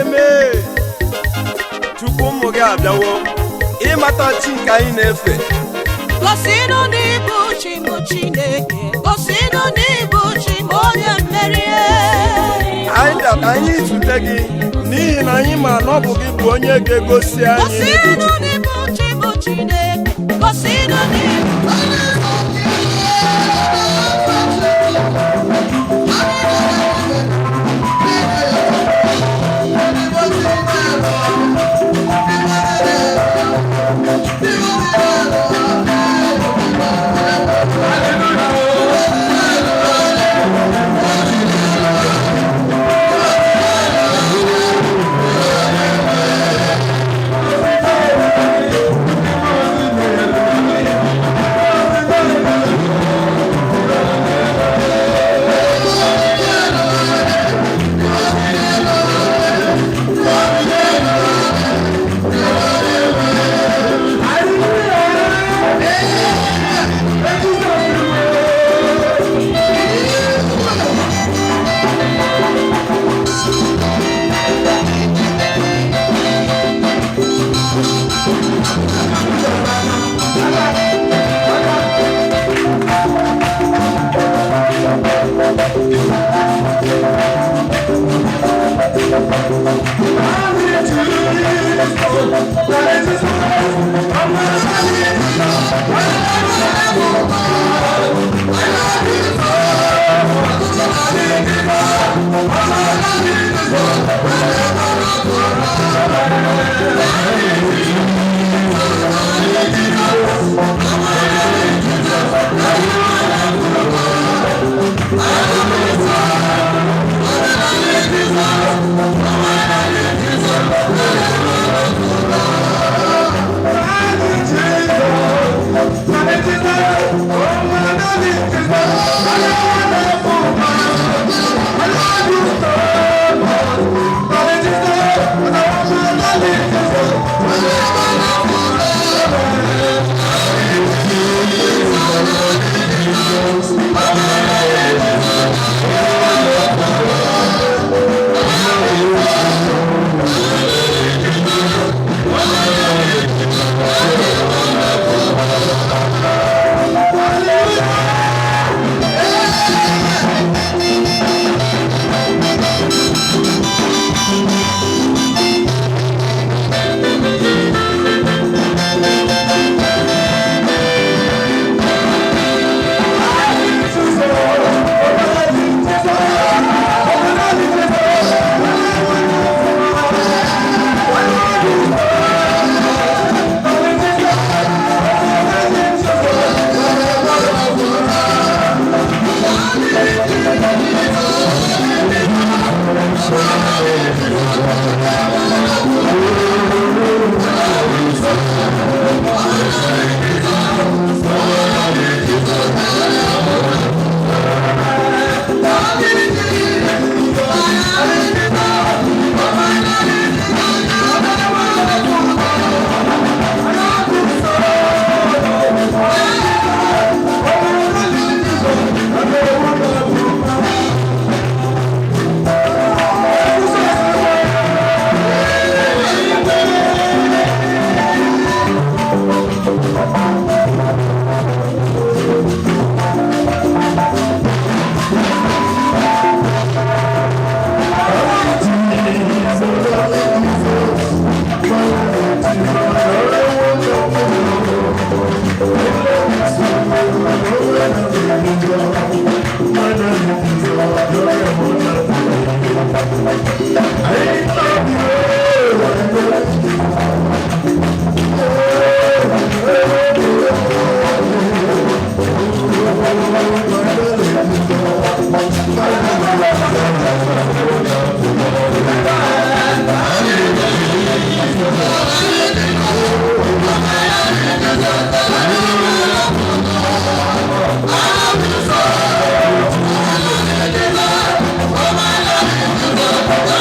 na-eme tupu ụmụ gị abịawo ịmata chi nke anyị na-efe. Gosinụ n'ibu chi bụ Chineke, gosinụ n'ibu chi bụ onye mmeri. Anyị bịa ka anyị zute gị n'ihi na anyị ma na ọ bụ gị bụ onye ga-egosi anyị. Gosinụ n'ibu chi bụ Chineke, gosinụ n'ibu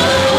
Oh,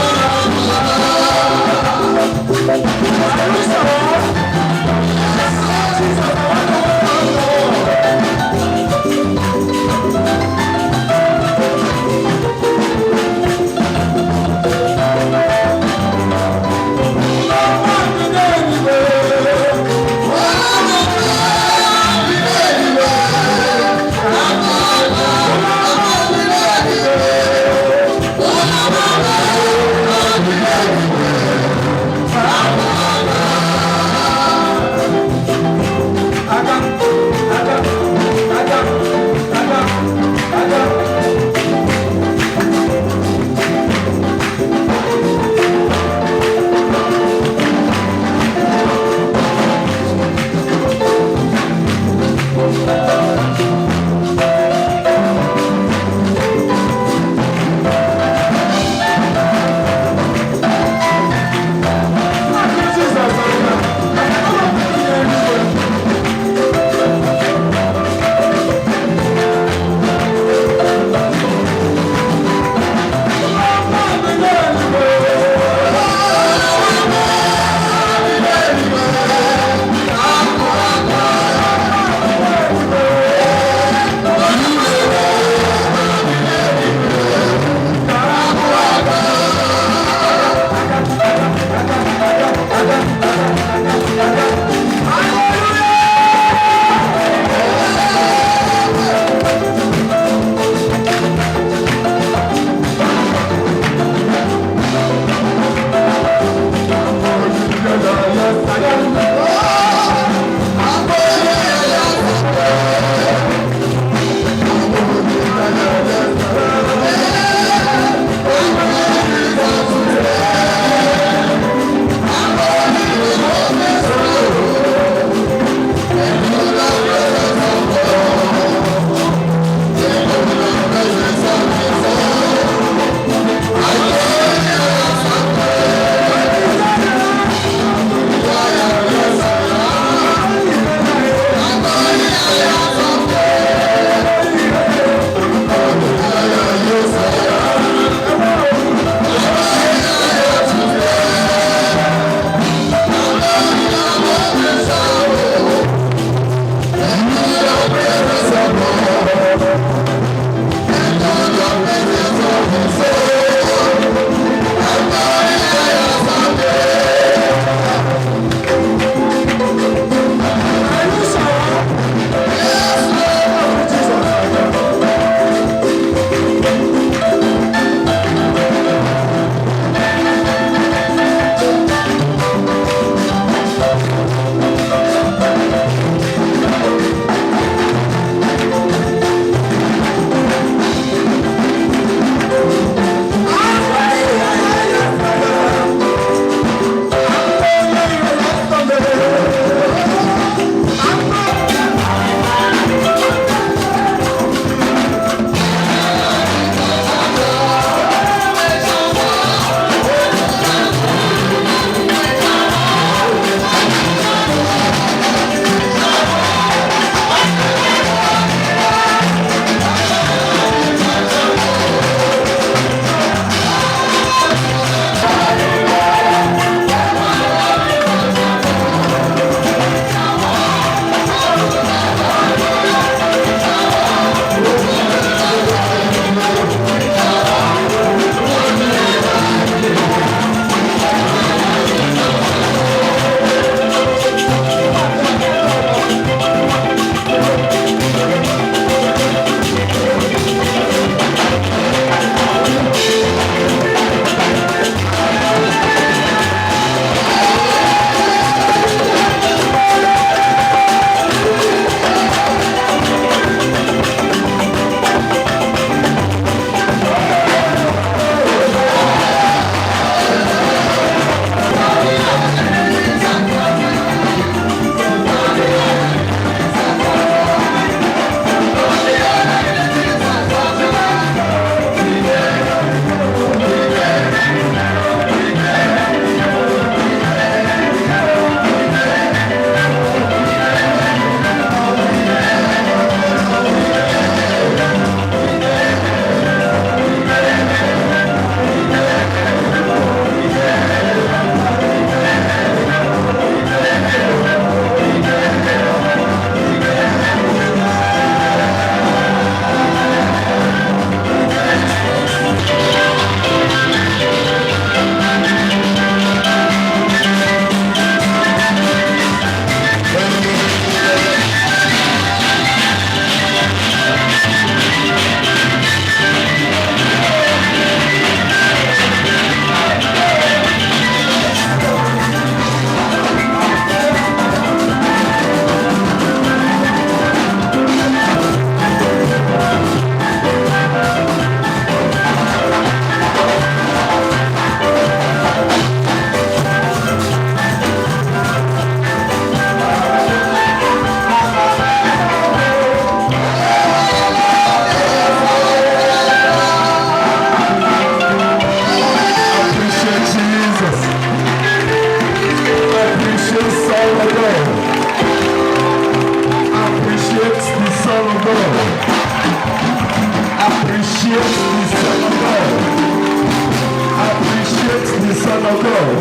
the Son of God.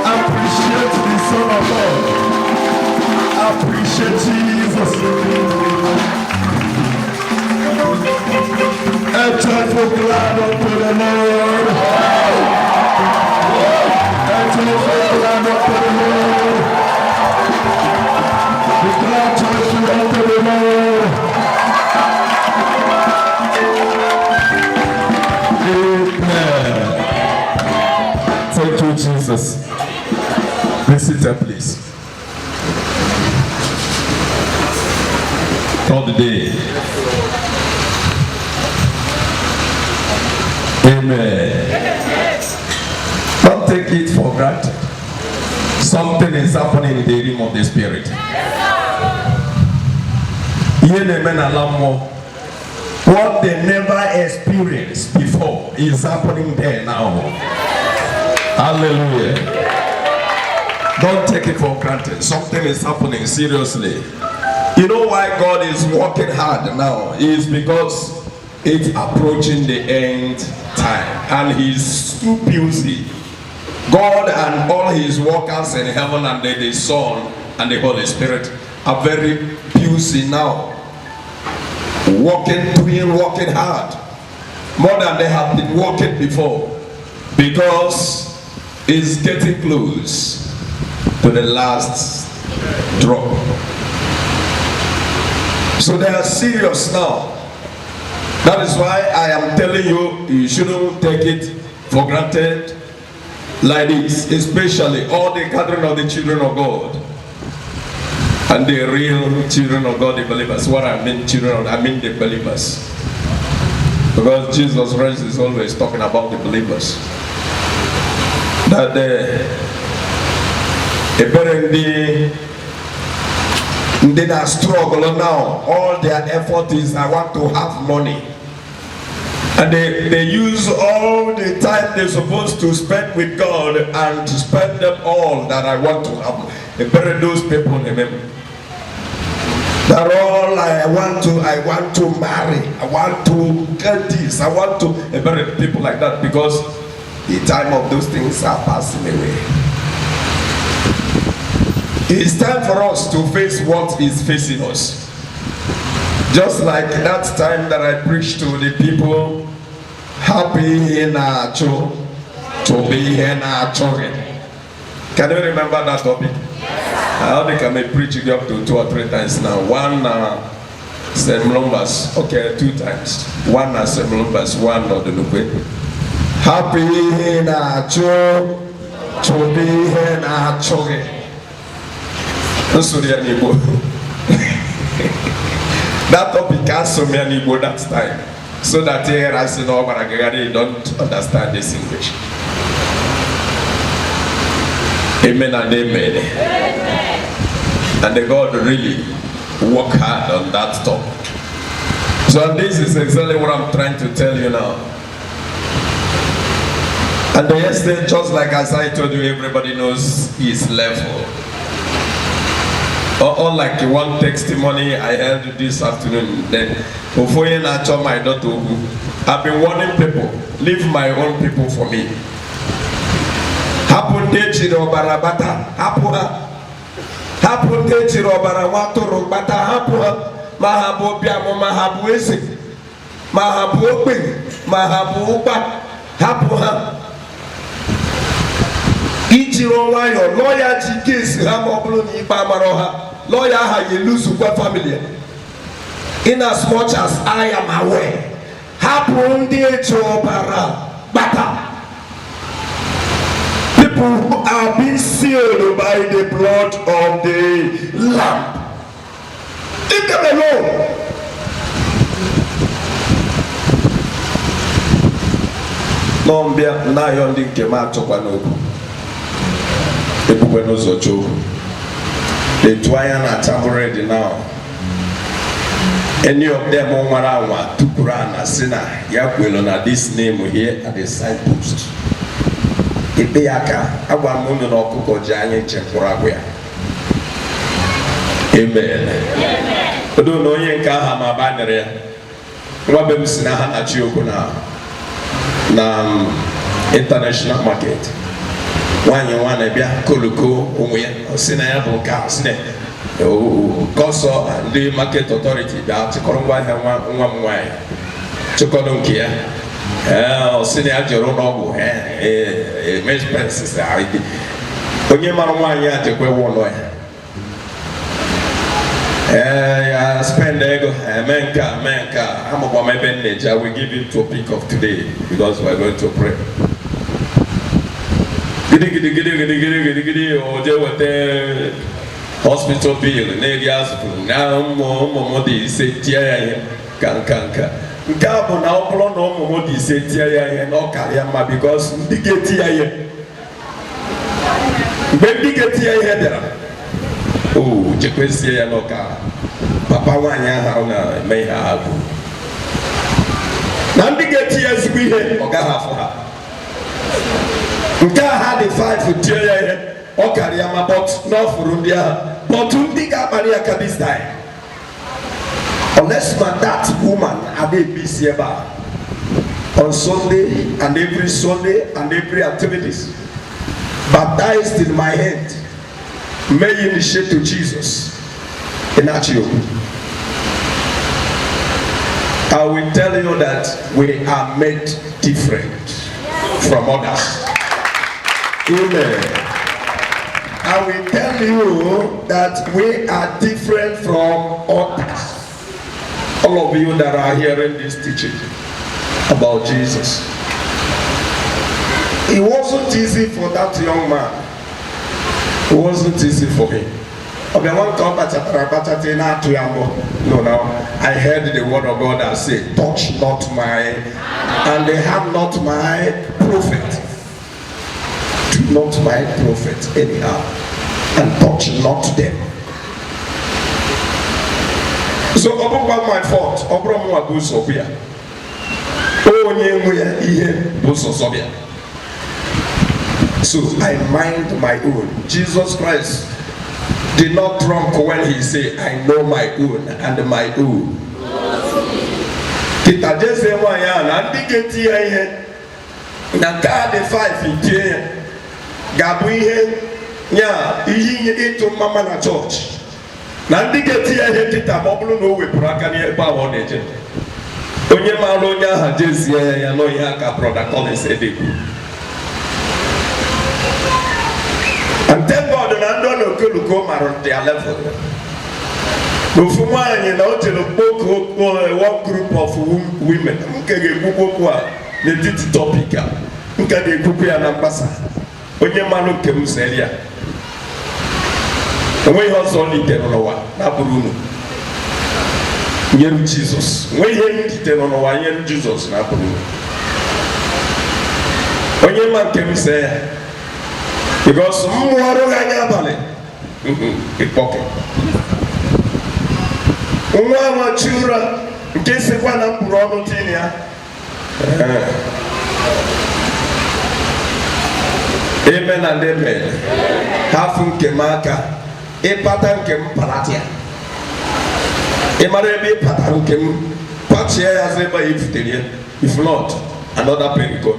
Appreciate the Son of God. Appreciate Jesus. A joyful glad unto the Lord. A joyful glad unto the Lord. Declare joyful unto the Lord. Amen. Thank you, Jesus. Be seated, please. Third day. Amen. Don't take it for granted. Something is happening in the realm of the Spirit. What they never experienced before is happening there now. Hallelujah. Don't take it for granted. Something is happening seriously. You know why God is working hard now? Is because it's approaching the end time. And He's too busy. God and all His workers in heaven and the Son and the Holy Spirit are very busy now. Working hard. More than they have been working before. Because it's getting close to the last drop. So they are serious now. That is why I am telling you, you shouldn't take it for granted like this, especially all the gathering of the children of God and the real children of God, the believers. What I mean children, I mean the believers. Because Jesus Christ is always talking about the believers. That they are struggling now. All their effort is, I want to have money. And they use all the time they're supposed to spend with God and to spend them all that I want to have. They bury those people in heaven. That all I want to marry, I want to get this, I want to bury people like that because the time of those things are passing away. It's time for us to face what is facing us. Just like that time that I preached to the people, happy in our to be in our children. Can you remember that topic? I only can preach it up to 2 or 3 times now. One St. Mlumbas, okay, 2 times. One St. Mlumbas, one of the Lupe. Happy in our to be in our children. That topic has so many Igbo that time. So that here as you know, they don't understand this English. Amen and amen. And the God really work hard on that topic. So this is exactly what I'm trying to tell you now. And yesterday, just like as I told you, everybody knows his level. Unlike one testimony I heard this afternoon, then before you nurture my daughter, I've been warning people, leave my own people for me. Happen Dechiro Barabata, Happen Dechiro Barawatoro Bata, Mahabu Biamo, Mahabu Esi, Mahabu Open, Mahabu Upa, Hapuha. Ichiro Wayo, lawyer Chikis, Hamobluni Bamaroha, lawyer Hayelusu family. In as much as I am aware, Happen Dechiro Barabata. People who are being sealed by the blood of the Lamb. Leave them alone. Nombia na yondi kema chokwa noku. Epuwe no zocho. The twaya na tamuredi now. Any of them on warawa tukurana sina yakwelo na this name here at the side post. Ipeyaka agwa mundu na okuko janye chekurakwya. Amen. Odo no yen ka ha ma banere. nwa be m si na ha na-achị okwu na international market. Nwaanyị nwa na-abịa koloko onwe ya si na ya bụ nke a si na kọsọ ndị market authority bịa chịkọrọ ngwa ahịa nwa m nwaanyị chịkọrọ nke ya si na ya jere n'ọgwụ emergency onye mara nwaanyị a jekwa ewu ụlọ ya spend ego mee nke a amakwa m ebe nneji. I will give you topic of today because we are going to pray. Gidi oje wete hospital bill na-eri azụ na ụmụ dị ise tie ya ihe ka nka nke a bụ na ọ bụrụ na ụmụ dị ise tie ya ihe na ọ karịa mma because ndị ga-eti ya ihe mgbe ndị ga-eti ya ihe bịara chekwesie ya n'ọka papa nwaanyị ahụ na-eme ihe agụ na ndị ga-eti ya ezigbo ihe ọ gaghị afụ ha. Nke a ha dị 5 tie ya ihe ọ karịa ma n'ọfụrụ ndị agha bọtụ ndị ga-akpara ya ka this time unless man that woman adebisi ebe a on Sunday and every Sunday and every activities baptized in my hand may initiate to Jesus in Achioku. I will tell you that we are made different from others. Amen. I will tell you that we are different from others. All of you that are hearing this teaching about Jesus. It wasn't easy for that young man. It wasn't easy for him. No, I heard the word of God that said, touch not my, and they have not my prophet. Do not my prophet anyhow, and touch not them. So, about my fault, so I mind my own. Jesus Christ did not drunk when he said, I know my own and my own. Kita jese wa ya na ndi geti ya ihe na ka de 5 itie gabu ihe nya ihe itu mama na church na ndi geti ya ihe kita bobulu no wepuru aka ni ebe awo na eje onye ma lo nya ha jesi ya no ihe aka brother Collins Edeku. And thank God that I don't know who come around their level. But for one, you know, to the book one group of women, who can get the did topic, who can get Kupi and Ambassa. When your man came to Celia, and we also only tell on one, Naburuno. Yen Jesus. When you tell on one, Yen Jesus, Naburuno. When your man came to say, because mwaro ganya bale ipoke nwa machura nke sekwa na mpuru ọnụ tini ya amen and amen. Hafu nke maka ịpata nke mparatia ịmara ebe ịpata nke m pachie ya zeba ifutere. If not, another period.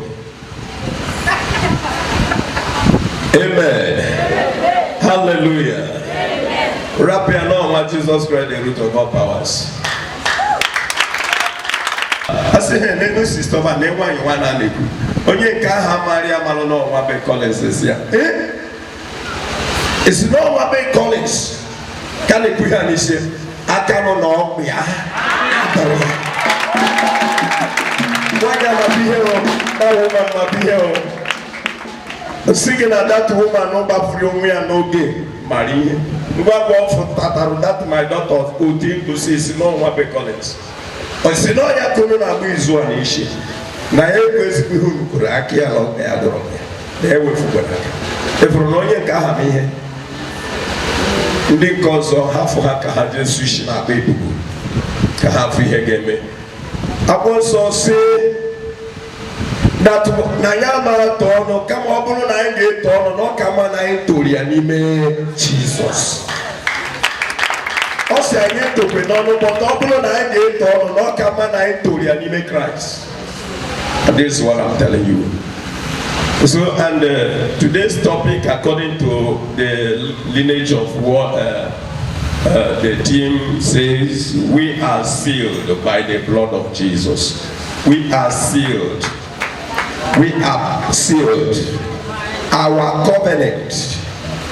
Amen. Hallelujah. Wrap your arm around Jesus Christ, the root of all powers. I say, hey, no sister, but never you want to live. Onye ka ha Maria Malono Wabe Collins is here. It's not Wabe Collins. Can you put on this? I cannot know. Why am I here? That woman be here. Singing at that woman, no bad free me and no gay. Marie, that my daughter who came to see no one be Collins. I say no, ya come na be one issue. Na every who could aki along the other. They will forget. If you know you can have me, because of half of her can just switch na baby. Can have here game. I also say that Nayama Tono, come on, I Tono, no come on, I told you, Jesus. si anyị tokwe n'ọnụ but ọ bụrụ na anyị ga-eto ọnụ na ọ ka mma na anyị toro ya n'ime Christ. This is what I'm telling you. So, and today's topic, according to the lineage of what the team says, we are sealed by the blood of Jesus. We are sealed. We are sealed. Our covenant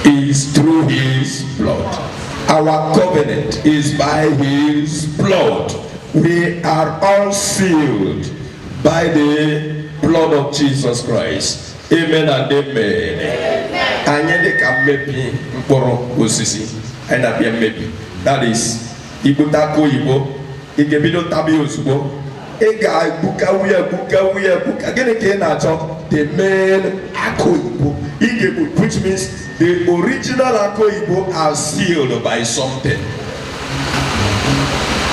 is through His blood. Our covenant is by His blood. We are all sealed by the blood of Jesus Christ. Amen and amen. Anyị dị ka mmebi mkpụrụ osisi. Anyị na-abịa mmebi. That is, igbute aka oyibo, ị ga-ebido tabi ozugbo. Ị ga-egbukawu ya. Gịnị ka ị na-achọ? The main aka oyibo. Ị ga-egbu, which means the original aka oyibo are sealed by something.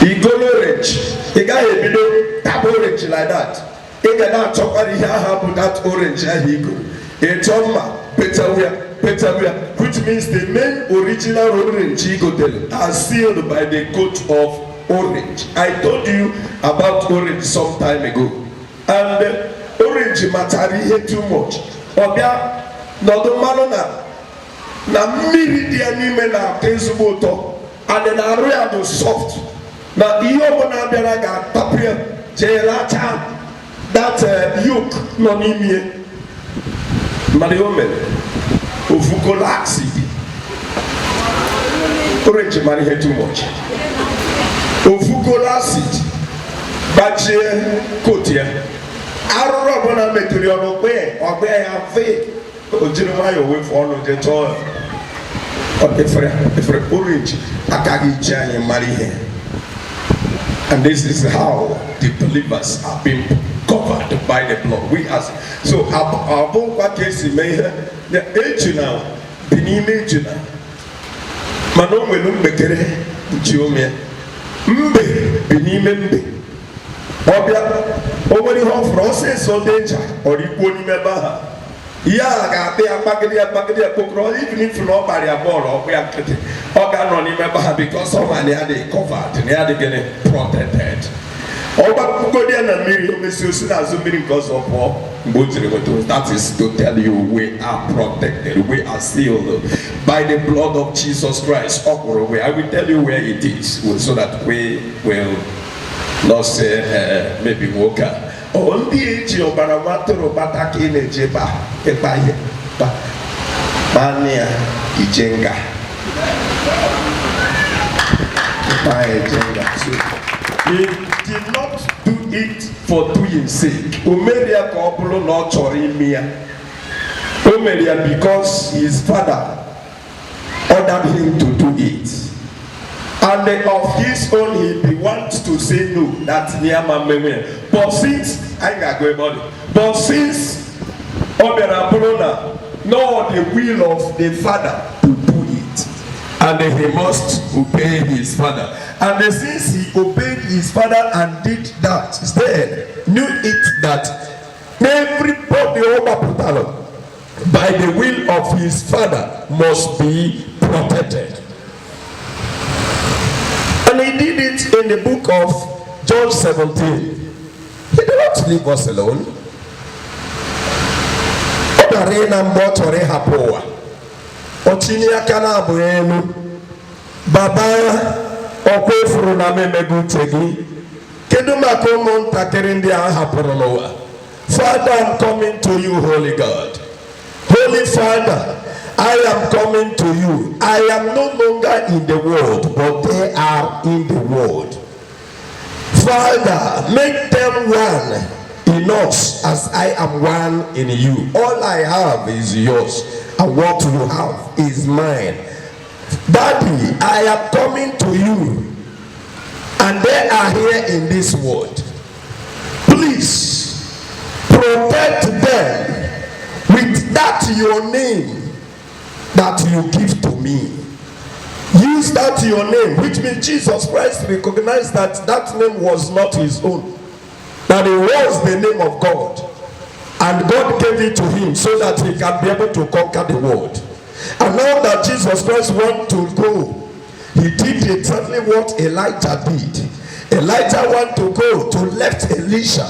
Igolo orange. Ị gaghị ebido taba orange like that. Ị ga na-achọkwara ihe aha bụ that orange ahụ igo. Ịchọ mma petawia, which means the main original orange igotere are sealed by the coat of orange. I told you about orange some time ago, and orange matara ihe too much. Ọbịa nọdụ mmanụ na mmiri dị ya n'ime na-atọ ezigbo ụtọ, and na arụ ya dị soft, na ihe ọbụla bịara ga-atapụ ya jee lacha that yolk nọ n'ime ya. Mana ihe o mere ofukola acid. Orange mara ihe too much. Ofukola acid gbachie kotu ya. Arụrụ ọbụla metụrụ ya ọgbe ya fe o jiri nwayọọ wefu ọnụ je chọọ efere orange agaghị iji anyị mara ihe. And this is how the believers have been covered by the blood. We as so abụkwa ka esi mee ihe ejuna dị n'ime ejuna, mana o nwere mgbekere ji ome. Mbe bi n'ime mbe. Ọbịa o nwere ihe ọfụrụ ọsịsọ dị ncha ọrịkwuo n'ime ebe ahụ. Ihe a ga-akpị ya kpagide ya kpokọrọ, even if na ọ gbara ya bọọlụ ọkpụ ya nkịtị, ọ ga-anọ n'ime ebe ahụ because ọ ma na ya dị covered, na ya dị gịnị protected. Ọgbakugodi ya na mmiri o mesi osi n'azụ mmiri nke ọzọ pụọ mgbe o jiri nweta. That is to tell you we are protected, we are sealed by the blood of Jesus Christ. I will tell you where it is so that we will not say maybe woka. Ndị eji ọbara matụrụ bata ka ị na-eje ịkpa ihe bania ijenga he did not do it for doing sake. O mere ya ka ọ bụrụ na ọ chọrọ ime ya. O mere ya because his father ordered him to do it, and of his own he wants to say no, that niyama meme. But since I got go about it, but since Obera Bruna know the will of the father to do it, and he must obey his father, and since he obeyed his father and did that, then knew it that everybody over by the will of his father must be protected. And he did it in the book of John 17. He did not leave us alone. Baba okwefuru na memegu uche gị. Kedu maka ụmụntakịrị ndị a hapụrụ n'ụwa? Father, I'm coming to you, Holy God. Holy Father, I am coming to you. I am no longer in the world, but they are in the world. Father, make them one in us as I am one in you. All I have is yours, and what you have is mine. Daddy, I am coming to you, and they are here in this world. Please protect them with that your name that you give to me. Use that your name, which means Jesus Christ recognized that that name was not his own, that it was the name of God, and God gave it to him so that he can be able to conquer the world. And now that Jesus Christ wants to go He did exactly what Elijah did. Elijah wanted to go to left Elisha.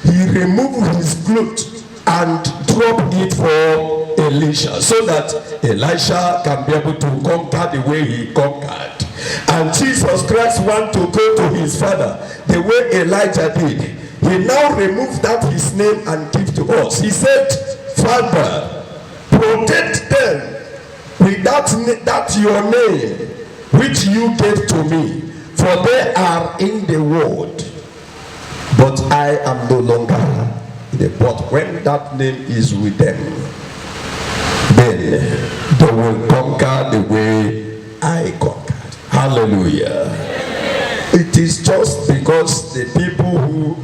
He removed his cloth and dropped it for Elisha so that Elisha can be able to conquer the way he conquered. And Jesus Christ wanted to go to his father the way Elijah did. He now removed that his name and give to us. He said, Father, protect them with that your name which you gave to me, for they are in the world, but I am no longer in the world. When that name is with them, then they will conquer the way I conquered. Hallelujah. It is just because the people who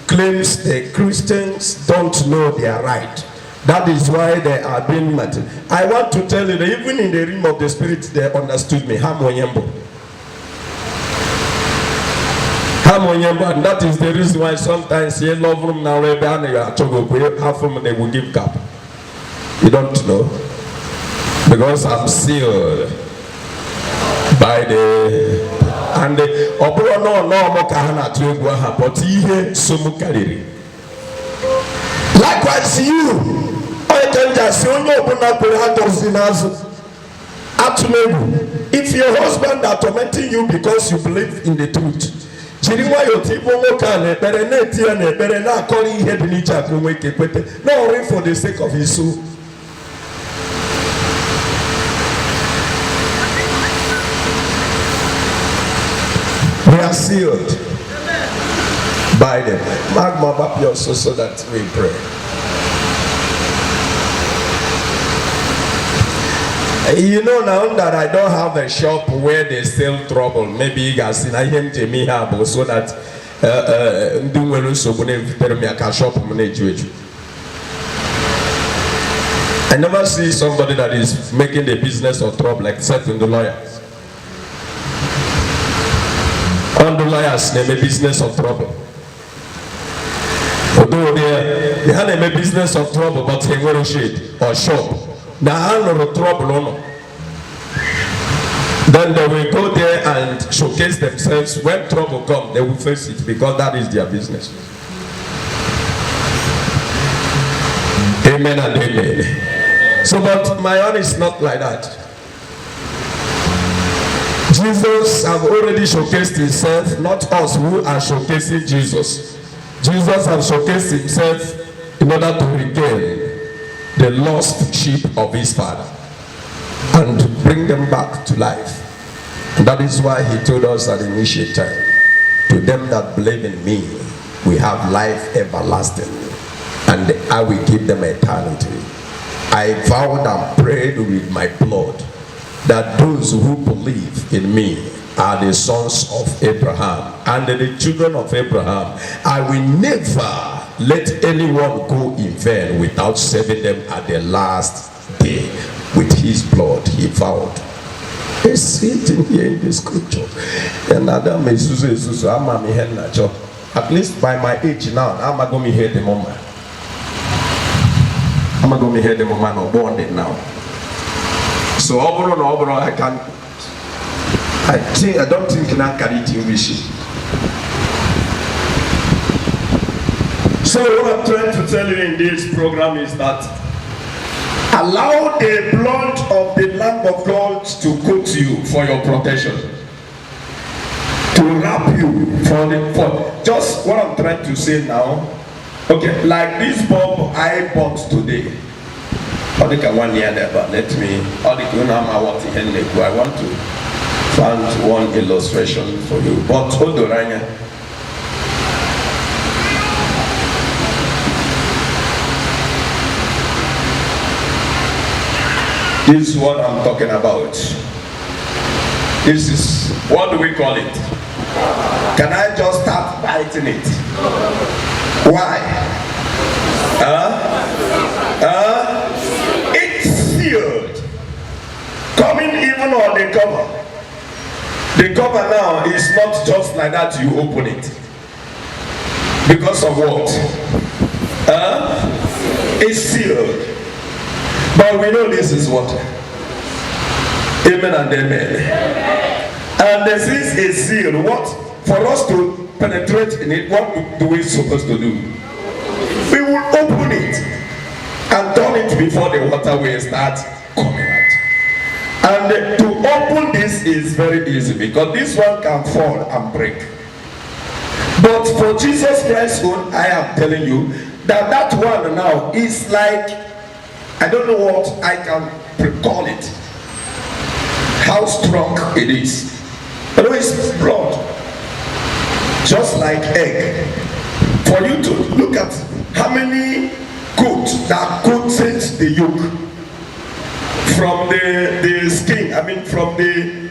claims the Christians don't know their right. That is why they are being mad. I want to tell you that even in the realm of the spirit, they understood me. Hamoyembo. And that is the reason why sometimes you love them now, half of them they will give cap. You don't know. Because I'm sealed by the and the obro no more kahana to egwa but ihe somu kariri. Likewise you, I can just say onye obuna kwere ha dozi nazo. If your husband are tormenting you because you believe in the truth, chiriwa yo tipo moka na ekpere na etia na ekpere na akori ihe dị n'iche akụ nwe ike kwete na ori for the sake of his soul. We are sealed by them. Magma Bapi also so that we pray. You know now that I don't have a shop where they sell trouble. Maybe you guys see I him to me have so that do well so when I can shop I never see somebody that is making the business of trouble except in the lawyers. On the lawyers, they make business of trouble. Although they have a business of trouble, but they will shade or shop. They have no trouble on. Then they will go there and showcase themselves. When trouble comes, they will face it because that is their business. Amen and amen. So, but my own is not like that. Jesus have already showcased himself, not us who are showcasing Jesus. Jesus has showcased himself in order to regain the lost sheep of his father and bring them back to life. And that is why he told us at the initial time, to them that believe in me, we have life everlasting, and I will give them eternity. I vowed and prayed with my blood that those who believe in me are the sons of Abraham and the children of Abraham. I will never let anyone go in vain without saving them at the last day. With his blood he vowed. It's written here in the scripture. And Adam is at least by my age now, I'm not going to hear the moment. I'm not going to hear the moment of born it now. So overall, I don't think I can eat English. So what I'm trying to tell you in this program is that allow the blood of the Lamb of God to coat you for your protection, to wrap you for just what I'm trying to say now. Okay, like this bulb I bought today. I think I want near there, but let me. I want to find one illustration for you. But Odoranya. This is what I'm talking about. This is, what do we call it? Can I just start biting it? Why? It's sealed. Coming even on the cover. The cover now is not just like that, you open it. Because of what? It's sealed. But we know this is what? Amen and amen. And this is a seal. What? For us to penetrate in it, what do we supposed to do? We will open it and turn it before the water will start coming out. And to open this is very easy because this one can fall and break. But for Jesus Christ's own, I am telling you that one now is like, I don't know what I can call it, how strong it is. But it's blood, just like egg. For you to look at how many goats that could change the yolk from the skin, I mean from the,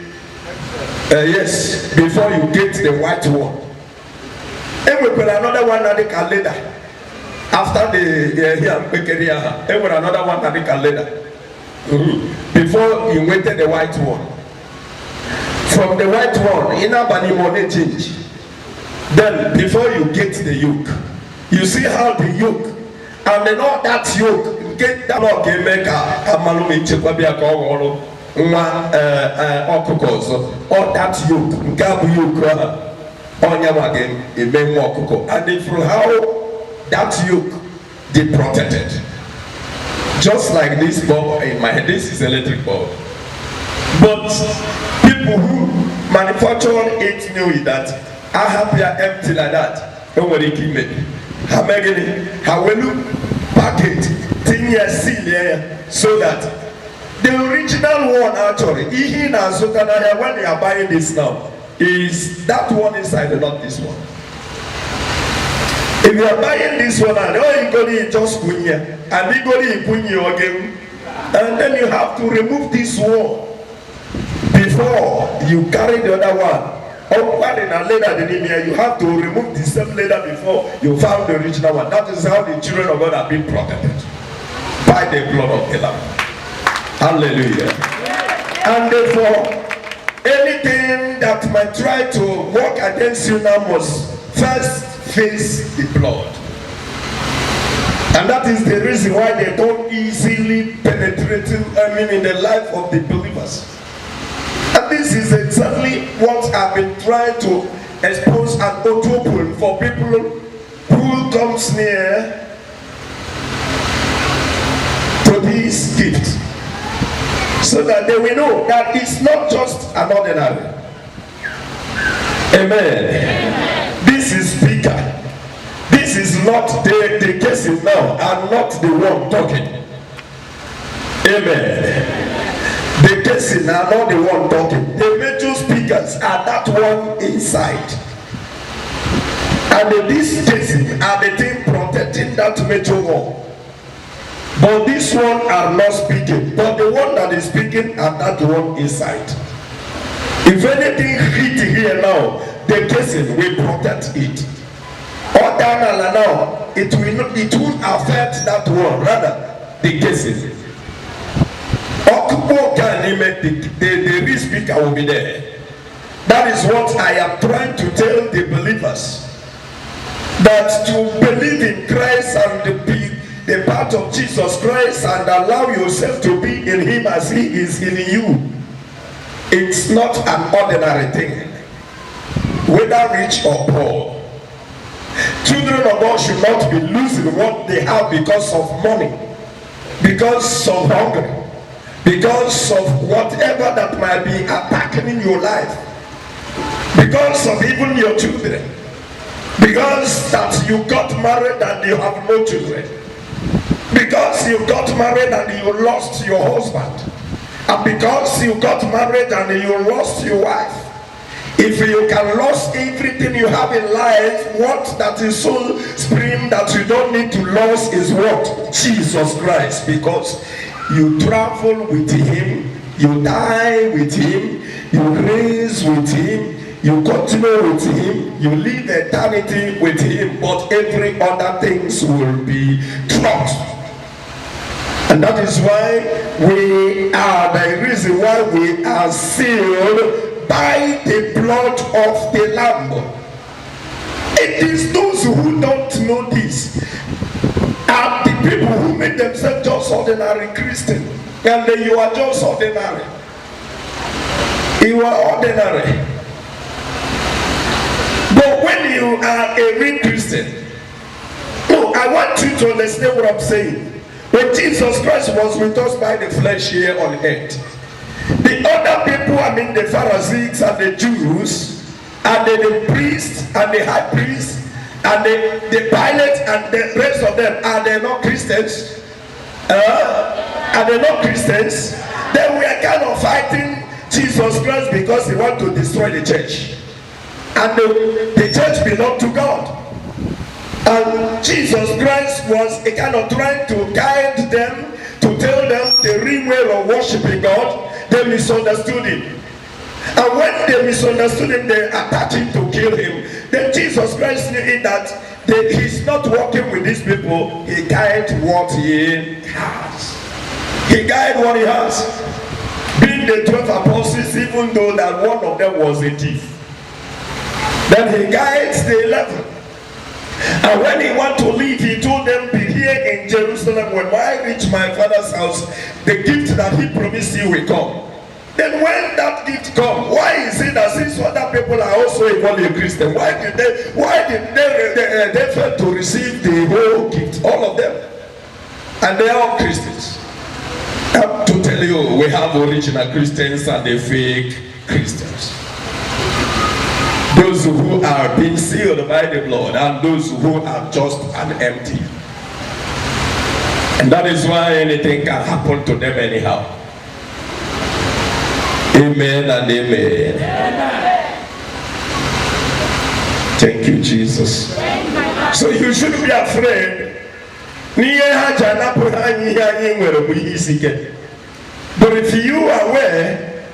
yes, before you get the white one. And we put another one that they can later. After and with another one that they can later. Before you waited the white one. From the white one, in a banimone change. Then before you get the yolk, you see how the yolk, and then all that yolk, get that all can make a malumi chepabia call all that yolk, gabu yolk, on your wagon, it may walk. And if you how that yolk they protected. Just like this bulb in my head, this is electric bulb. But people who manufacture it knew that I have here empty like that. Nobody keep it. How many? How will you pack it? 10 years seal here so that the original one actually, when they are buying this now, is that one inside, not this one. If you are buying this one and you go to just punya and you go to punya again, and then you have to remove this one before you carry the other one. Or one in a leather than you have to remove the same leather before you found the original one. That is how the children of God have been protected by the blood of the Lamb. Hallelujah. And therefore, anything that might try to work against you now must first face the blood. And that is the reason why they don't easily penetrate in the life of the believers. And this is exactly what I've been trying to expose and open for people who comes near to this gift, so that they will know that it's not just an ordinary. Amen. This is bigger. This is not the case now. I'm not the one talking. Amen. The casing are not the one talking. The major speakers are that one inside. And these casing are the thing protecting that major one. But this one are not speaking. But the one that is speaking are that one inside. If anything hit here now, the casing will protect it. Or down now, it won't affect that one. Rather, the casing. The real speaker will be there. That is what I am trying to tell the believers, that to believe in Christ and be the part of Jesus Christ and allow yourself to be in him as he is in you, it's not an ordinary thing, whether rich or poor. Children of God should not be losing what they have because of money, because of hunger, because of whatever that might be attacking in your life, because of even your children, because that you got married and you have no children, because you got married and you lost your husband, and because you got married and you lost your wife. If you can lose everything you have in life, what that is so supreme that you don't need to lose is what? Jesus Christ. Because you travel with him, you die with him, you raise with him, you continue with him, you live eternity with him, but every other things will be dropped. And that is why we are, the reason why we are sealed by the blood of the Lamb. It is those who don't know this are the people who make themselves just ordinary Christian, and then you are just ordinary. You are ordinary. But when you are a real Christian, no, I want you to understand what I'm saying. When Jesus Christ was with us by the flesh here on earth, the other people, I mean the Pharisees and the Jews, and the priests and the high priests, and the Pilate and the rest of them, are they not Christians? Are they not Christians? Then we are kind of fighting Jesus Christ because he wants to destroy the church. And the church belonged to God. And Jesus Christ was a kind of trying to guide them, to tell them the real way of worshiping God. They misunderstood him. And when they misunderstood him, they attacked him to kill him. Then Jesus Christ knew that he's not working with these people. He guides what he has. He guides what he has. Being the 12 apostles, even though that one of them was a thief. Then he guides the 11. And when he want to leave, he told them, be here in Jerusalem. When I reach my father's house, the gift that he promised you will come. Then when that gift come, why is it that since other people are also equally Christian, why did they fail to receive the whole gift, all of them? And they are all Christians. I have to tell you, we have original Christians and the fake Christians. Those who are being sealed by the blood and those who are just and empty. And that is why anything can happen to them anyhow. Amen and amen. Thank you, Jesus. So you shouldn't be afraid. But if you are aware,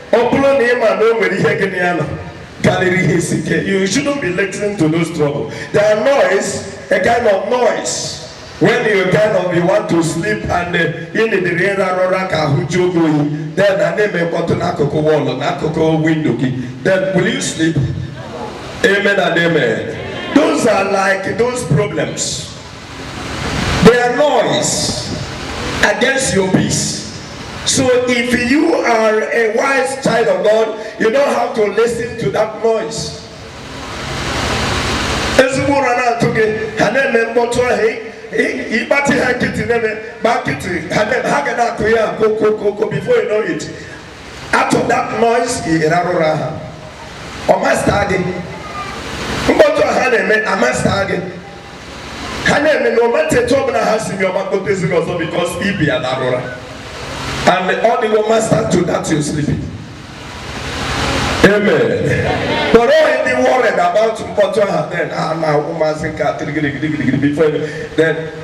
you shouldn't be listening to those trouble. There are noise, a kind of noise. When you want to sleep and in the then window, then will you sleep? Amen and amen. Those are like those problems. They are noise against your peace. So if you are a wise child of God, you don't have to listen to that noise. Before you know it, after that noise, and all the women start to that you're sleeping. Amen. But all the worried about then my woman's in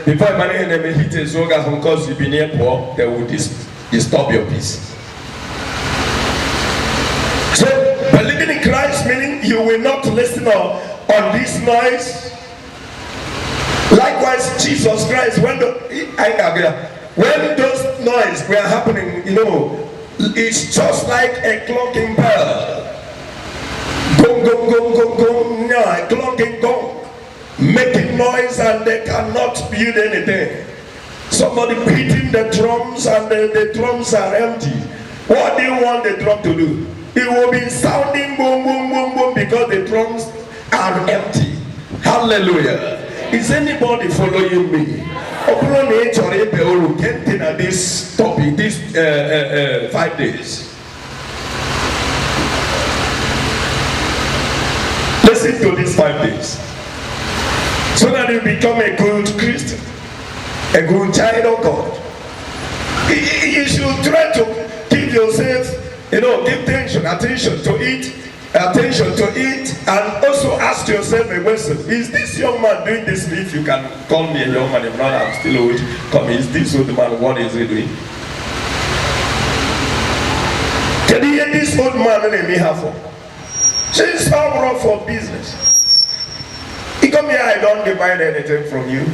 before my enemy hit a zoga from cause you've been here poor, they will disturb your peace. So believing in Christ meaning you will not listen on this noise. Likewise, Jesus Christ, when those noise were happening, it's just like a clocking bell. Gong, gong, gong, gong, gong, yeah, clocking gong, making noise and they cannot build anything. Somebody beating the drums and the drums are empty. What do you want the drum to do? It will be sounding boom, boom, boom, boom because the drums are empty. Hallelujah. Is anybody following me? This topic, this 5 days. Listen to these 5 days. So that you become a good Christian, a good child of God. You should try to keep yourself, give attention to it, and also ask yourself a question. Is this young man doing this? If you can call me a young man, if not, I'm still old. Come, is this old man, what is he doing? Can you hear this old man in me have for? She's all wrong for business. He come here, I don't demand anything from you.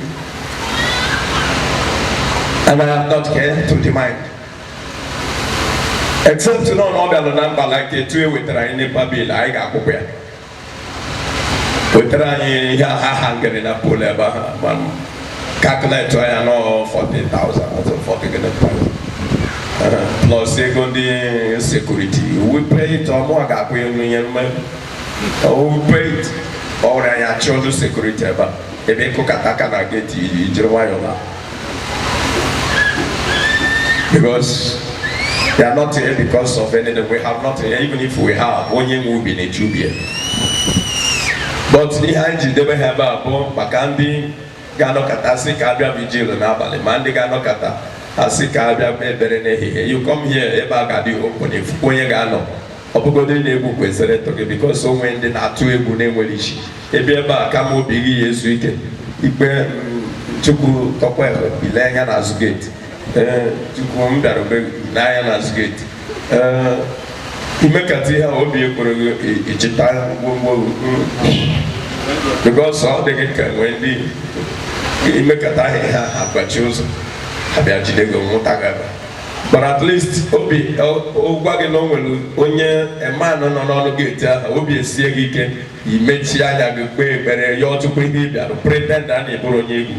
And I am not here to demand. Except to know the number like the two with Raini Babil, I got Kupia. With Rani, hanging in a pool, one calculate to I know 40,000 or 40,000. plus ego ndị security. We pay it ọmụ a ga-akwụ enu ihe mme. We pay it ọrịa ya chọọ security ebe ịkụkata aka na gate ijiri nwayọ na. Because they are not here because of anything. We have nothing here. Even if we have, onye nwe ubi na-eji ubi. But ihe anyị ji debe ha ebe a bụ maka ndị ga-anọkọta sị ka abịa vigil n'abalị ma ndị ga-anọkọta asị ka abịa ebere n'ehihie. You come here ebe a ga-adị open efu onye ga-anọ ọ bụgodị na-egwu kwesịrị ịtụ gị because onwe ndị na-atụ egwu na-enwere isi ebe a kama obi gị ya ezu ike ikpe Chukwu tọkwa ile anya n'azụ gate Chukwu m bịara n'anya n'azụ gate imekata ihe a obi ekwere gị ichita gbogbo because ọ dịghị ka nwee ndị imekata ihe ha agbachi ụzọ abịa jide gị nwụta gị but at least obi gwa gị na o nwere onye emanụ nọ n'ọnụ gate ahụ obi esie gị ike imechi anya gị kpee ekpere ya ọtụkwu ihe ị bịara pretend a na-eburu onye egwu.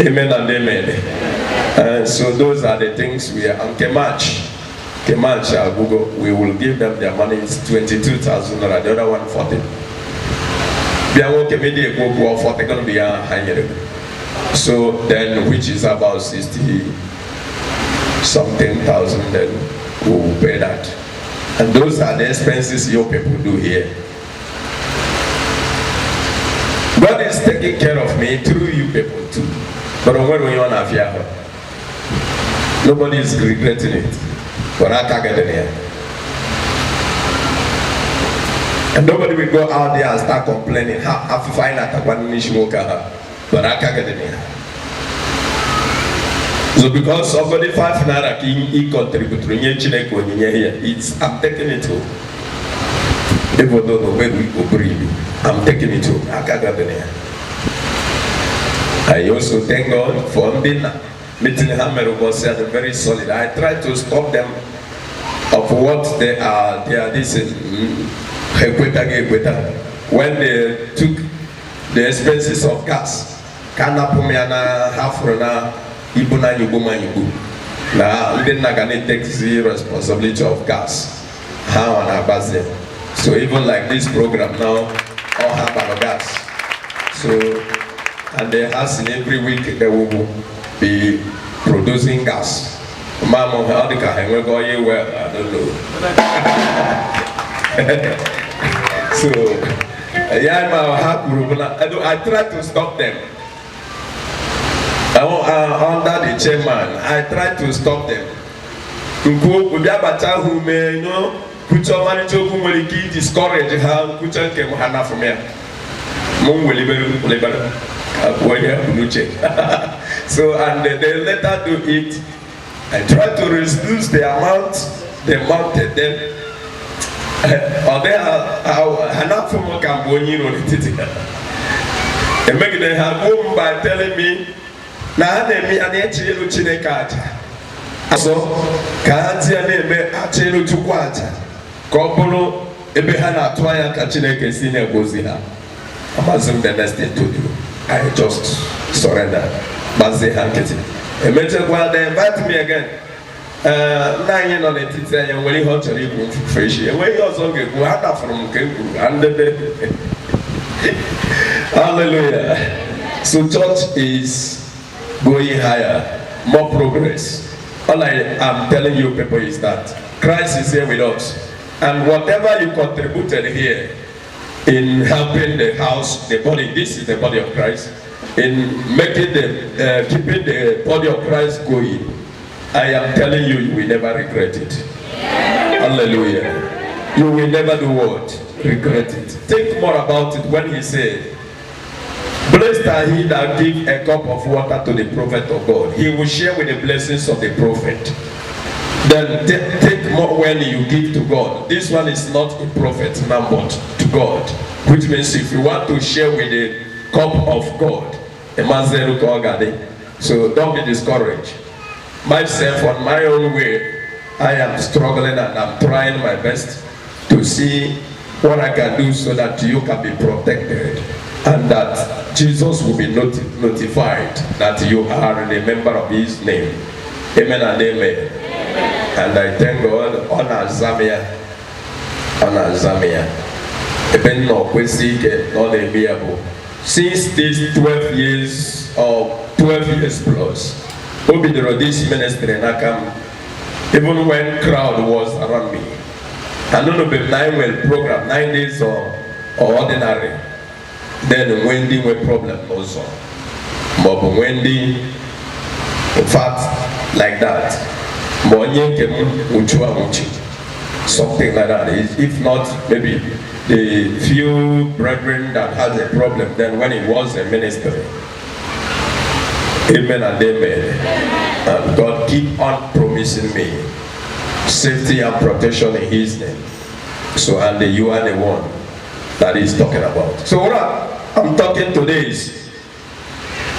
Amen and amen. So those are the things we are on Kemach Google. We will give them their money. It's 22,000 naira. The other one 40. Going to be higher. So then, which is about 60 something thousand, then we will pay that. And those are the expenses your people do here. God is taking care of me through you people too. But when we want to fear, nobody is regretting it. But I can't get in here. And nobody will go out there and start complaining. How to find out one nishimoka. But I can't get in here. So because somebody 5 naira he contribute to here, I'm taking it home. People don't know where we go breathe. I'm taking it home. I can't get in here. I also thank God for meeting Hammer was very solid. I tried to stop them of what they are this when they took the expenses of gas. Kanapumiana Hafrona Ibuna Yubuma Yubu. Now then Nagani takes the responsibility of gas. How on our base. So even like this program now, all have our gas. So and they has in every week they will be producing gas. Mama, how the car will go here? Well, I don't know. So, yeah, I try to stop them. Under the chairman, I try to stop them. Who may put your money to whom will discourage how put your Hana from here. Mom will so and they later do it. I try to reduce the amount they mounted them. Or they are enough for more Cambodian on it. And make them have home by telling me, now they me an HL Chinekata. So, Katia name Achelo Chukwata. Kopolo, Ebehana Twaya Kachineke Senior Gozina. I'm asking the next thing to do. I just surrender. But they have it. And while they invite me again, 9 years on it, it's a very hot to live fresh. And when you're so good, from hallelujah. So, church is going higher, more progress. All I am telling you, people, is that Christ is here with us. And whatever you contributed here, in helping the house, the body, this is the body of Christ, in making keeping the body of Christ going, I am telling you, you will never regret it. Hallelujah. You will never do what? Regret it. Think more about it when he said, blessed are he that give a cup of water to the prophet of God. He will share with the blessings of the prophet. Then take more when you give to God. This one is not a prophet now, but to God. Which means if you want to share with the cup of God, so don't be discouraged. Myself, on my own way, I am struggling and I'm trying my best to see what I can do so that you can be protected and that Jesus will be notified that you are a member of his name. Amen and amen. And I thank God on Zambia. Even no kwesi ke no dey be able. Since this 12 years or 12 years plus, Obi the this ministry and I come, even when crowd was around me. I don't know if 9 well program, 9 days or ordinary. Then Wendy were problem also. But Wendy, in fact, like that. Something like that. If not, maybe the few brethren that had a problem then when it was a ministry. Amen and amen. And God keep on promising me safety and protection in His name. So, and you are the one that He's talking about. So what I'm talking today is,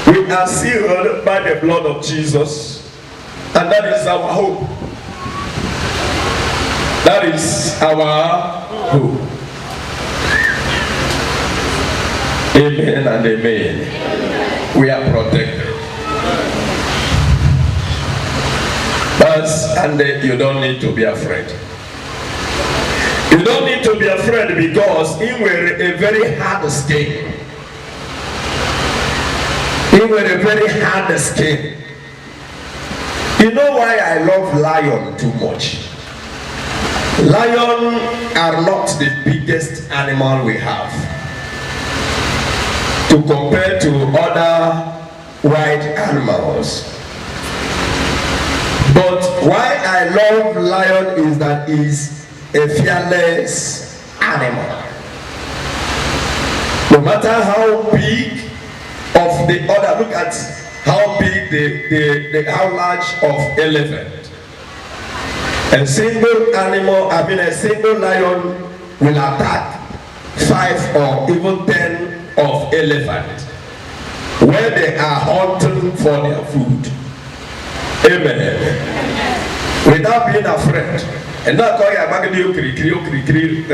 we are sealed by the blood of Jesus, and that is our hope. That is our hope. Amen and amen. We are protected. And you don't need to be afraid. You don't need to be afraid because He were a very hard skin. He were a very hard skin. You know why I love lion too much? Lions are not the biggest animal we have to compare to other wild animals. But why I love lion is that he's a fearless animal. No matter how big of the other, look at how big how large of elephant. A single animal, a single lion will attack 5 or even 10 of elephant where they are hunting for their food. Amen. Without being afraid. And now call your bag of kri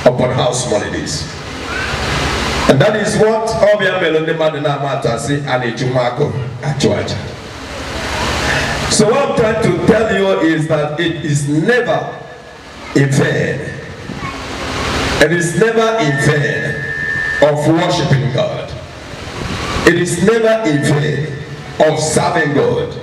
upon how small it is. And that is what Obia Melody Madinamata say and a Jumako at Georgia. So what I'm trying to tell you is that it is never in vain. It is never in vain of worshiping God. It is never in vain of serving God.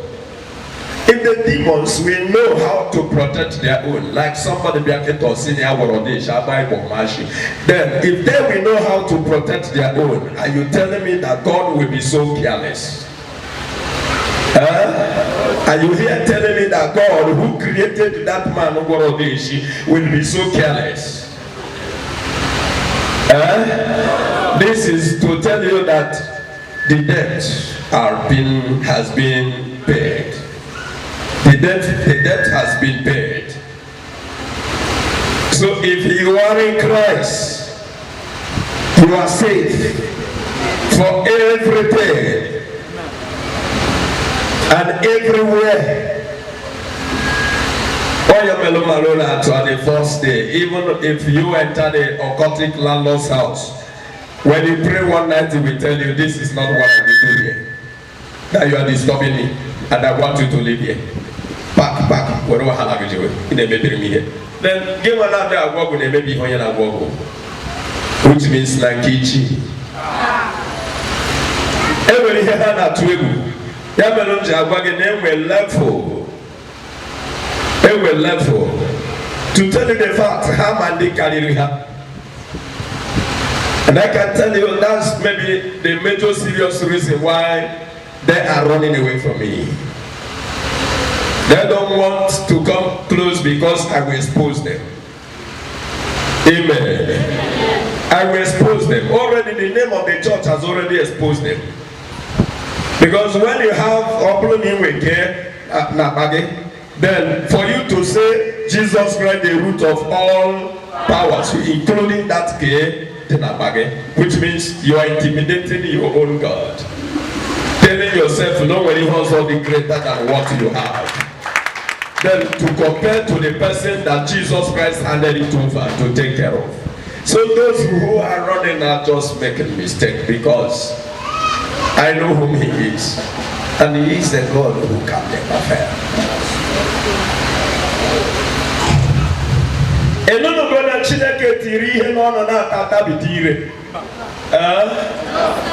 If the demons will know how to protect their own, like somebody be a kid or senior or they shall buy Bomashi, then if they will know how to protect their own, are you telling me that God will be so careless? Are you here telling me that God who created that man Ogorodeshi will be so careless? This is to tell you that the debt has been paid. The debt has been paid. So if you are in Christ, you are safe for everything and everywhere. On the first day, even if you enter the occultic landlord's house, when you pray one night, he will tell you, this is not what I will do here. That you are disturbing me, and I want you to live here. Back, wherever I have you in the baby here. Then give another agwagwo in the baby hoyen agwagwo, which means Nankichi. Every here na twegu. Yamelonja agwagwo name will level. They will level. To tell you the fact, how man they carry her. And I can tell you that's maybe the major serious reason why they are running away from me. They don't want to come close because I will expose them. Amen. I will expose them. Already the name of the church has already exposed them. Because when you have opening with care, then for you to say Jesus Christ the root of all powers, including that care, which means you are intimidating your own God. Telling yourself nobody has something greater than what you have. Then to compare to the person that Jesus Christ handed it over to take care of. So those who are running are just making mistake, because I know whom he is, and he is the God who can never fail.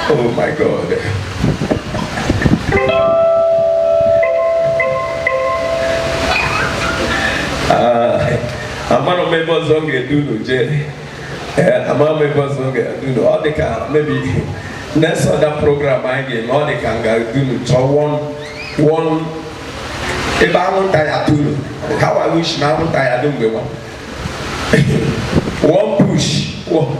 Oh my God. Amano members don't get do no Jerry. Amano members don't get do no. All they can maybe next other program I get. All they can do no. So one. If I want to do, how I wish now I don't go one. One push. One.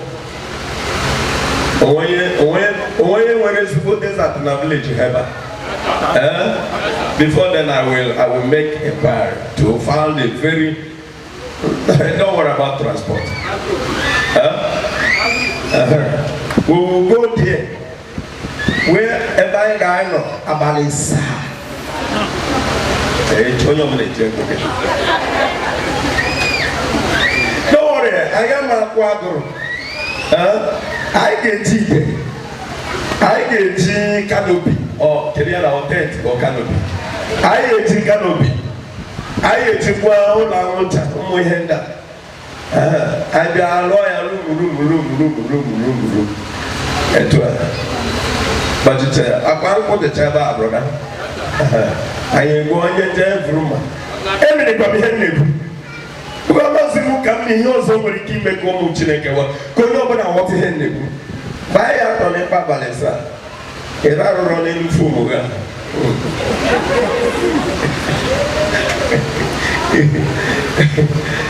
When is put this at the village heaven? Before then I will make inquiry to find a very don't worry about transport. We will go there wherever I know about this. Don't worry, I am a quadro. I get canopy or Keriana or tent or canopy. I get canopy. I get well, I want to and they are loyal room. But it's a put the chaba, brother. I am going to tell room. Everybody behind who come in here, somebody keep a common chineke. Could nobody want to hand you? Buy out on a pabalesa. If I run in Fumuga.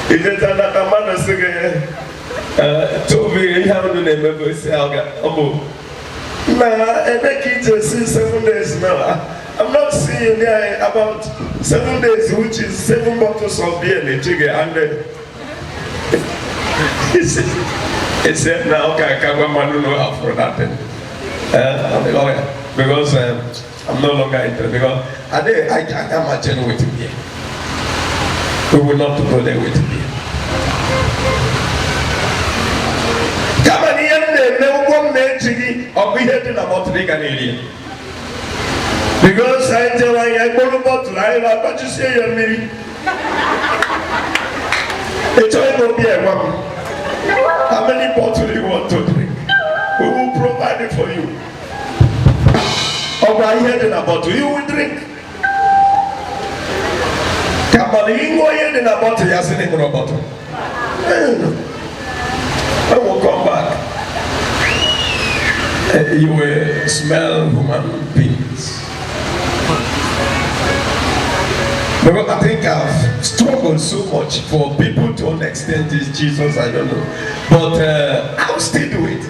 It is another man of cigarette. Told me you haven't done a member Salga. Oh, nah, and I keep to see 7 days now. I'm not seeing there about 7 days, which is 7 bottles of beer and a chicken, and he said, now okay, I can't know for nothing. Because I'm no longer interested. Because I can't imagine with beer. We will not go there with beer. Come on here, no one mentioning or be heading about the Canadian. Because I tell you, I go to bottle, I love what you say, you're me. It's all be a woman. How many bottles do you want to drink? We will provide it for you. Or by heading a bottle, you will drink. Come on, you go ahead in a bottle, you're sitting in a bottle. I will come back. You will smell human beings. Because I think I've struggled so much for people to understand this Jesus, I don't know. But I'll still do it.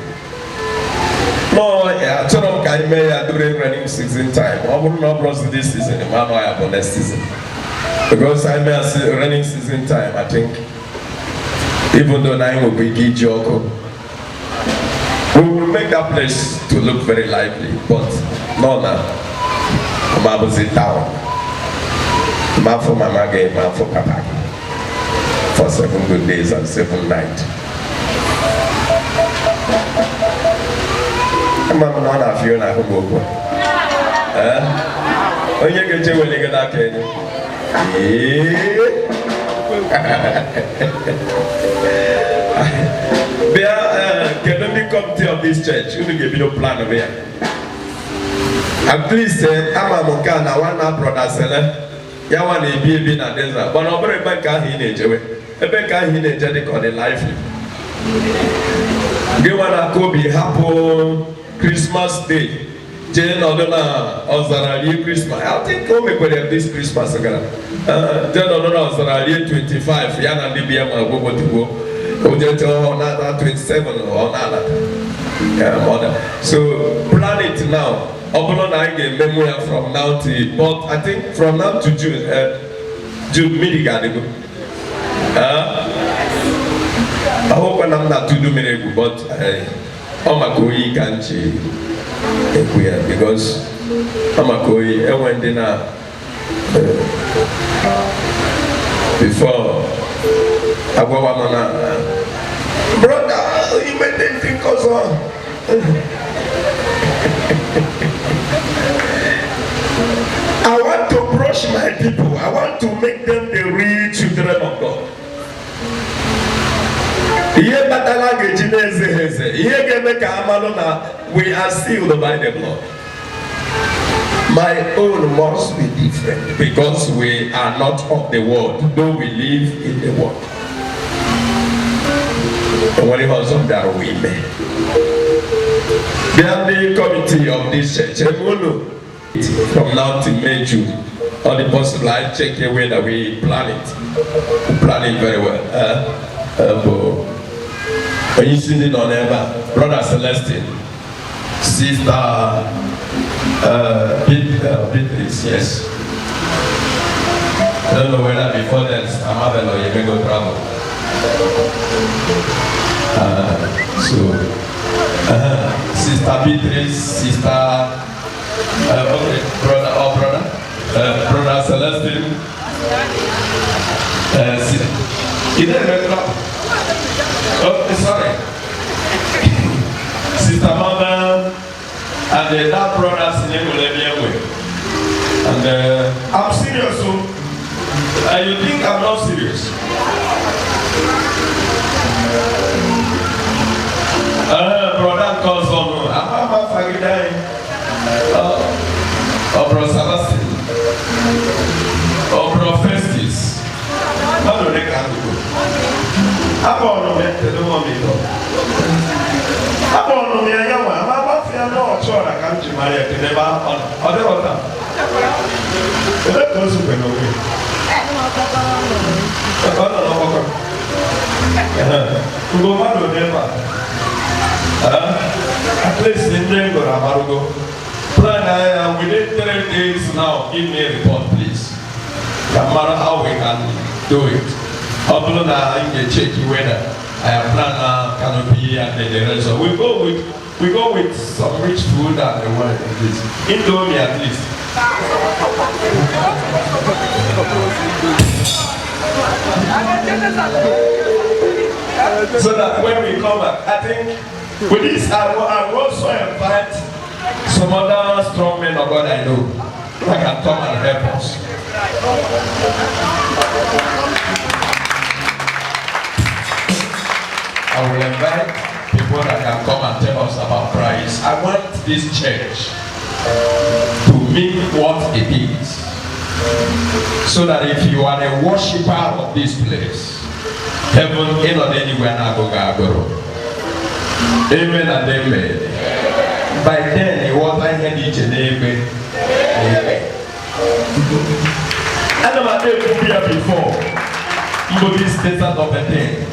No, yeah, I told them I may during running season time. I wouldn't have lost this season, I know I have the next season. Because I may have running season time, I think. Even though I will be Gijoko, we will make that place to look very lively. But no, now. I'm in town. Man for Mama game, man for Papa. For 7 good days and 7 nights. I'm not a few na hugo. When you get to when you get can we come to this church? You will give you a plan of it. At least I'm a Mokana, one brother seller. Ya want to be in a desert, but over a bank can he enjoy a bank can he enjoy the life. Give one a Kobe happy Christmas Day. Jane Odona Ozarali Christmas. I think come with this Christmas again. Jane Odona Ozarali 25. Yana Libya go to go. Ojeto another 27 or another. Mother. So plan it now. Obolo na get memory from now to, but I think from now to June, June midigadigo. I hope I'm not to do miracle, but I'm a koi kanchi because I'm a koi. I went in before I go Brother, you made them think also. I want to brush my people. I want to make them the real children of God. We are sealed by the blood. My own must be different because we are not of the world, though we live in the world. And when it was on that women, they are the committee of this church. From now to May, June, all the possible I check away that we plan it. We plan it very well. When you see it on ever, Brother Celestine, Sister Beatrice, yes. I don't know whether before then I'm having or you may go travel. Sister Beatrice, Sister Brother Celestine, sorry, Sister Mama, and that brother's name will let me away. And I'm serious, so you think I'm not serious? Brother calls on, I'm a faggy or Brother Celestine, or Brother Festus. How do they come to go? I'm on the moment. I'm on the young one. I'm not sure I can't to marry a never on other water. Let those who can away. Go on to never. At least in Denver, Amarugo. Plan within 3 days now, give me a report, please. No matter how we can do it. Upload in the check weather. I have planned canopy and the rest. So we go with some rich food and the wine at least. Indomie at least. So that when we come back, I think with this I will also invite some other strong men of God I know who can come and help us. I will invite people that can come and tell us about Christ. I want this church to mean what it is. So that if you are a worshiper of this place, heaven ain't not anywhere now go. Amen and amen. By then, it was I had each and every. I never did here before. You this desert of a day.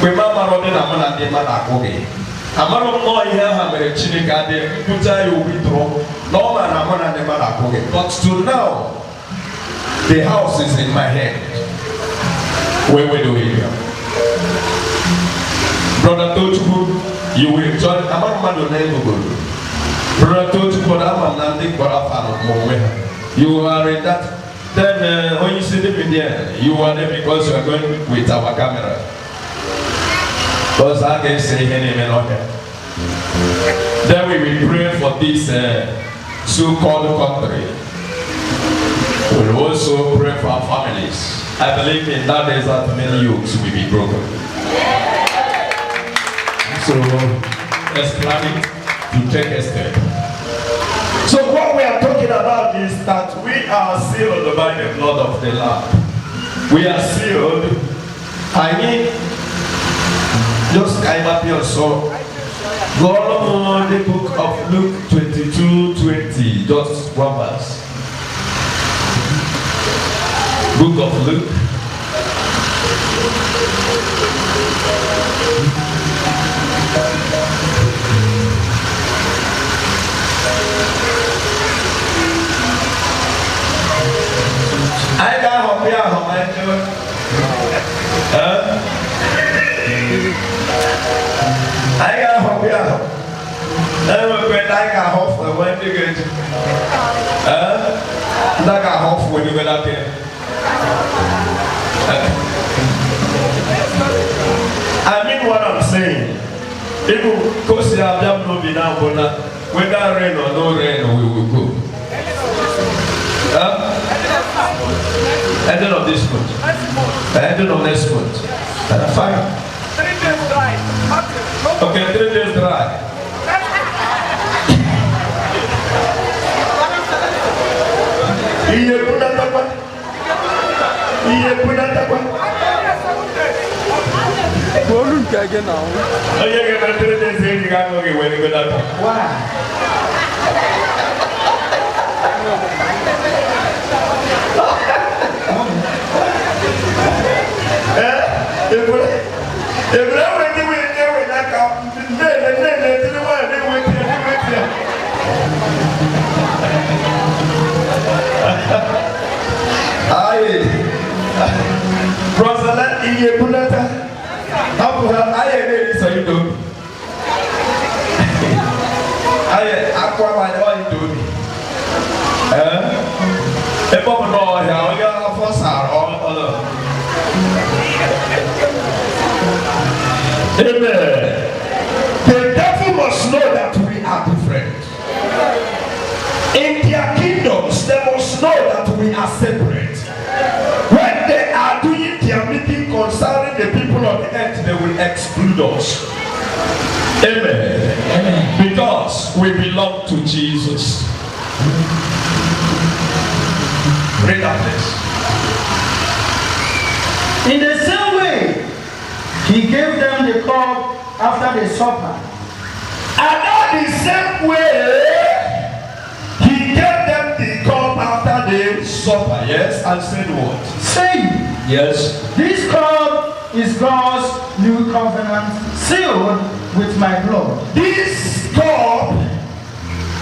We mama running a man and the man are going. A man of more here have a chili garden, put you withdraw. No man, a man and the man are going. But to now, the house is in my hand. Where we do it? Brother Tochuku, you will join. I'm not man on neighborhood. Brother Tochuku, I'm not think for a fan of Mowe. You are in that. Then when you see them in there, you are there because you are going with our camera. Because I can say any man on here. Then we will pray for this so-called country. We will also pray for our families. I believe in that days that many yokes will be broken. So let's plan it to take a step. So what we are talking about is that we are sealed by the blood of the Lamb. We are sealed. I mean, just kind of yourself. Go on the book of Luke 22:20, just one verse. Book of Luke. I got hope here, how I do it. I got hope here. I got hope for when you get. I got hope when you get out there. I mean, what Even because you have no be now, whether rain or no rain, we will go. Ending of this month. Ending of next month. Fine. 3 days dry. Okay, 3 days dry. Iye punata. Bolun kage now. Oye que me 3 days in the gang okay when you go that. Why? Rosalind iye punata. Hapo aye ni so you do. Aye akwa ba do you do. E bo no ya o ya for sar o. Amen. The devil must know that we are different. In their kingdoms, they must know that we are separate. When they are doing their meeting concerning the people of the earth, they will exclude us. Amen. Amen. Because we belong to Jesus. Read that place. In the same way, he gave them the cup after the supper. And not the same way, he gave them the cup after the supper. Yes, and said what? Saying, yes, this cup is God's new covenant sealed with my blood. this cup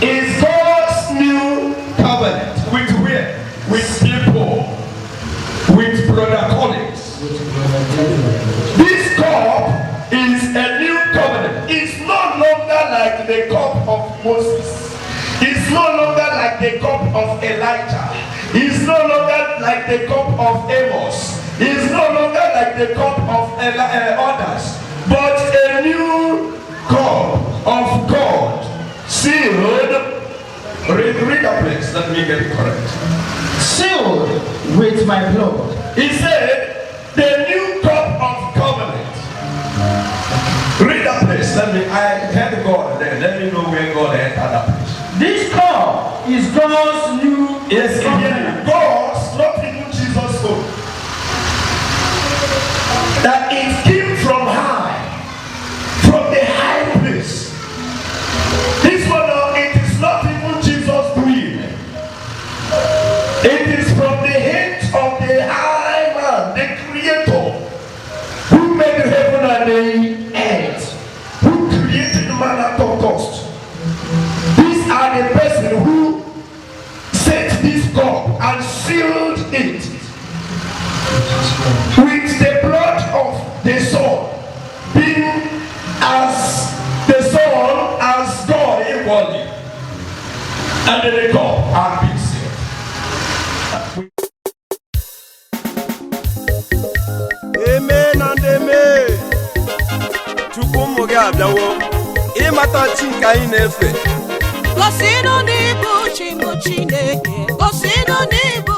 is God's new covenant. With where? With people. With brother colleagues. This cup is a new covenant. It's no longer like the cup of Moses. It's no longer like the cup of Elijah. It's no longer like the cup of Amos. It's no longer like the cup of others. But a new cup of God sealed. Read that place. Let me get it correct. Sealed with my blood. He said, the new cup of covenant. Read that place. I heard God there. Let me know where God entered that place. This cup is God's new covenant. God's, not even Jesus' own. That it came from high, from the high place. This one now, it is not even Jesus doing. It is from the hand of the high man, the creator, who made heaven and the earth, who created man at all cost. These are the person who set this cup and sealed it with the blood of the Son, being as the Son as God equally, and the cup are being sealed. Amen and amen. Chukwu gị abịawo ịmata chi nke anyị na-efe. Gosinụ n'ibu chi m Chineke, gosinụ n'ibu